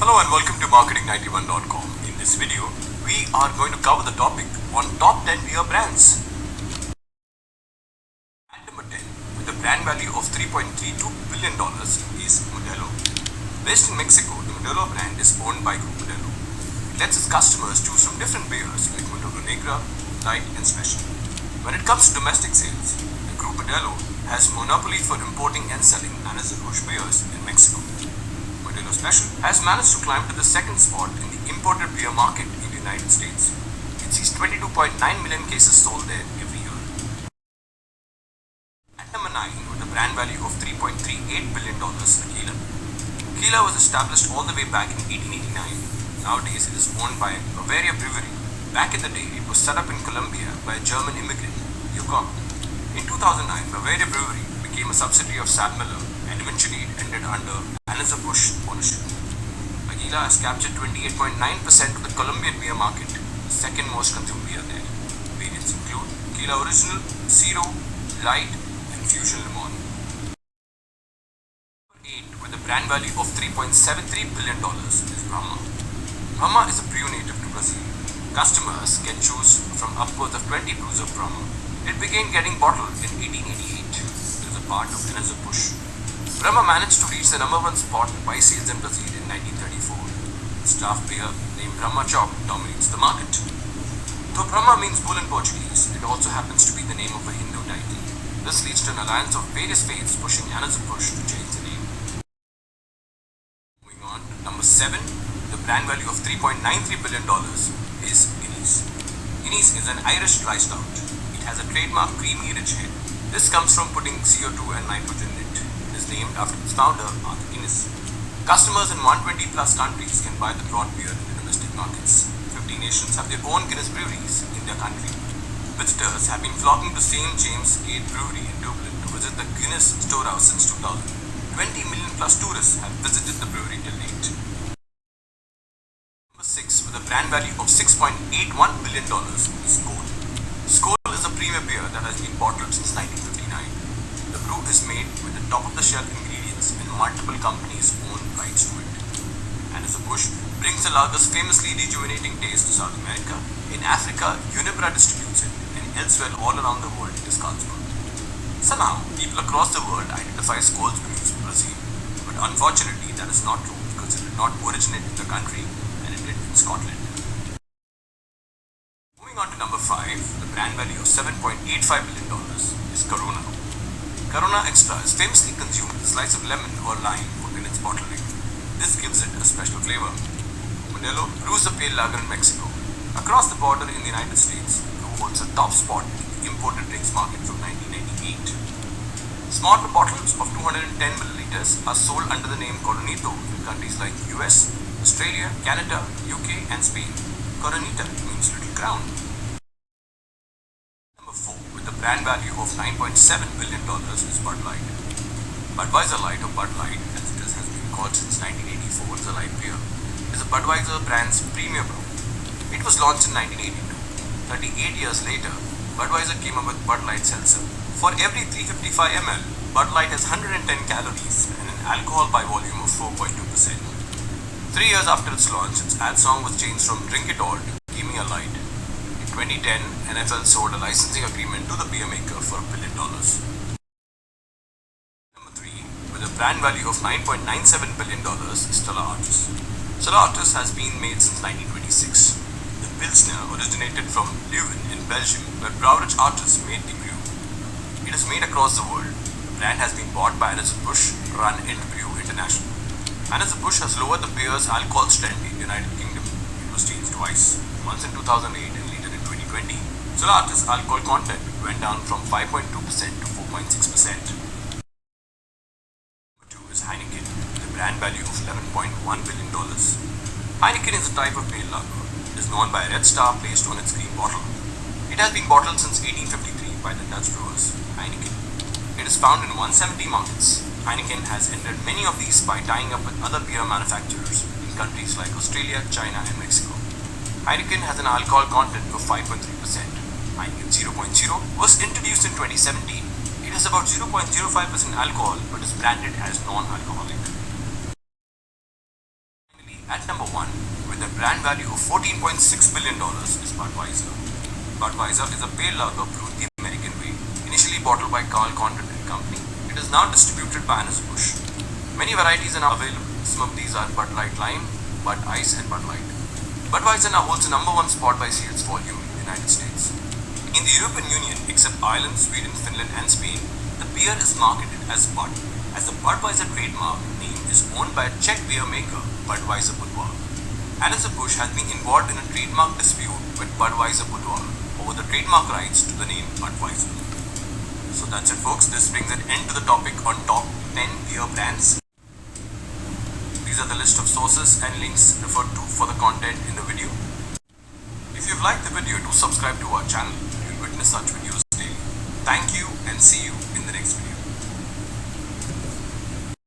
Hello and welcome to marketing91.com. In this video, we are going to cover the topic on top 10 beer brands. At number 10, with a brand value of $3.32 billion is Modelo. Based in Mexico, the Modelo brand is owned by Group Modelo. It lets its customers choose from different beers like Modelo Negra, Light and Special. When it comes to domestic sales, the Group Modelo has monopoly for importing and selling Anheuser-Busch beers in Mexico. Modelo Special has managed to climb to the second spot in the imported beer market in the United States. It sees 22.9 million cases sold there every year. At number 9, with a brand value of $3.38 billion, Aguila. Aguila was established all the way back in 1889. Nowadays, it is owned by Bavaria Brewery. Back in the day, it was set up in Colombia by a German immigrant, Yukon. In 2009, Bavaria Brewery became a subsidiary of Sam Miller and eventually it ended under Anheuser-Busch ownership. Aguila has captured 28.9% of the Colombian beer market, the second most consumed beer there. Variants include Aguila Original, Zero, Light, and Fusion Limon. Number 8, with a brand value of $3.73 billion is Brahma. Brahma is a brew native to Brazil. Customers can choose from upwards of 20 brews of Brahma. It began getting bottled in 1888. It is a part of Anheuser-Busch. Brahma managed to reach the number 1 spot by sales in Brazil in 1934. Its draft beer, named Brahma Chopp, dominates the market. Though Brahma means bull in Portuguese, it also happens to be the name of a Hindu deity. This leads to an alliance of various faiths pushing Anheuser-Busch to change the name. Moving on to number 7, the brand value of $3.93 billion is Guinness. Guinness is an Irish dry stout. It has a trademark creamy rich head. This comes from putting CO2 and nitrogen in it. It is named after its founder, Arthur Guinness. Customers in 120 plus countries can buy the brought beer in the domestic markets. 50 nations have their own Guinness breweries in their country. Visitors have been flocking to St. James Gate Brewery in Dublin to visit the Guinness storehouse since 2000. 20 million plus tourists have visited the brewery till date. Number 6, with a brand value of $6.81 billion is SKOL. SKOL is a premier beer that has been bottled since 1959. The brew is made with the top-of-the-shelf ingredients and multiple companies own rights to it. Anheuser-Busch brings the lager's famously rejuvenating taste to South America. In Africa, Unibra distributes it, and elsewhere all around the world it is Carlsberg. Somehow, people across the world identify SKOL's brews with Brazil, but unfortunately that is not true because it did not originate in the country and it did in Scotland. Moving on to number 5, the brand value of $7.85 billion is Corona. Corona Extra is famously consumed with a slice of lemon or lime put in its bottling. This gives it a special flavor. Modelo brews a pale lager in Mexico. Across the border in the United States, it holds a top spot in the imported drinks market from 1998. Smaller bottles of 210 milliliters are sold under the name Coronito in countries like US, Australia, Canada, UK and Spain. Coronita means little crown. Number 4, with a brand value of $9.7 billion is Bud Light. Budweiser Light or Bud Light, as it has been called since 1984, is a light beer. It is a Budweiser brand's premier brew. It was launched in 1982. 38 years later, Budweiser came up with Bud Light Seltzer. For every 355 ml, Bud Light has 110 calories and an alcohol by volume of 4.2%. 3 years after its launch, its ad song was changed from Drink It All to Give Me a Light. In 2010, NFL sold a licensing agreement to the beer maker for $1 billion. Number 3, with a brand value of $9.97 billion is STELLA ARTOIS. STELLA ARTOIS has been made since 1926. The pilsner originated from Leuven in Belgium, where Brouwerij ARTOIS made the brew. It is made across the world. The brand has been bought by Anheuser-Busch, run Brew International. Anheuser-Busch has lowered the beer's alcohol strength in the United Kingdom. It was changed twice, once in 2008 and later in 2020. STELLA ARTOIS alcohol content went down from 5.2% to 4.6%. Number 2 is Heineken, with a brand value of $11.1 billion. Heineken is a type of pale lager. It is known by a red star placed on its green bottle. It has been bottled since 1853 by the Dutch brewers, Heineken. It is found in 170 markets. Heineken has entered many of these by tying up with other beer manufacturers in countries like Australia, China and Mexico. Heineken has an alcohol content of 5.3%. Heineken 0.0 was introduced in 2017. It has about 0.05% alcohol but is branded as non-alcoholic. Finally, At number 1, with a brand value of $14.6 billion is Budweiser. Budweiser is a pale lager brewed the American way, initially bottled by Carl Condon and Company. It is now distributed by Anheuser-Busch. Many varieties are now available. Some of these are Bud Light Lime, Bud Ice and Bud Light. Budweiser now holds the number 1 spot by sales volume in the United States. In the European Union, except Ireland, Sweden, Finland and Spain, the beer is marketed as Bud, as the Budweiser trademark name is owned by a Czech beer maker, Budweiser Budvar. Anheuser-Busch has been involved in a trademark dispute with Budweiser Budvar over the trademark rights to the name Budweiser. So that's it folks, this brings an end to the topic on top 10 beer brands. These are the list of sources and links referred to for the content in the video. If you've liked the video, do subscribe to our channel. You'll witness such videos daily. Thank you and see you in the next video.